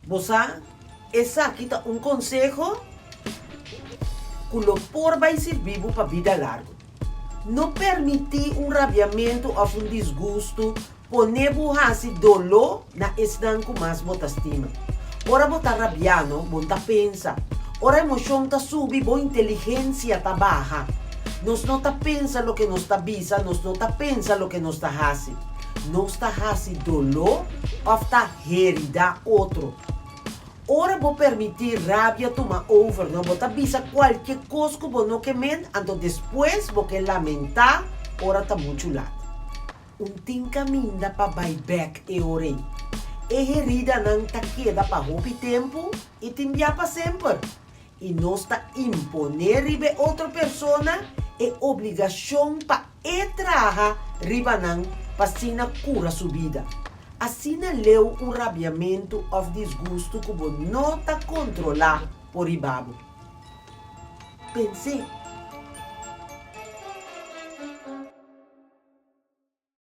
Bosa, essa aqui tá um consejo que o por vai servir para vida larga. Não permitir um rabiamento ou um desgosto, poner burrasi dolor na estan com mais bota estima. Ora bota rabiano, bota pensa. Ora emoção tá subi, boa inteligência tá baixa. Nós não tá pensa lo que nós tá bisa, nós não tá pensa lo que nós tá hasi. Nós tá hasi dolor ou tá herida outro. Ora vou permitir rabia tomar over, não vou bisa qualquer coisa que vou não querer, então depois vou que lamentar, ora tá muito lado. Caminho para buyback e orei. E herida não tá queda para roupa tempo e te enviar para sempre. E nós tá imponer ribe outra pessoa e obrigação para trabalhar riba não para sina cura sua vida. Assim leu um rabiamento ou desgosto que não está controlar por ibabo. Pensei,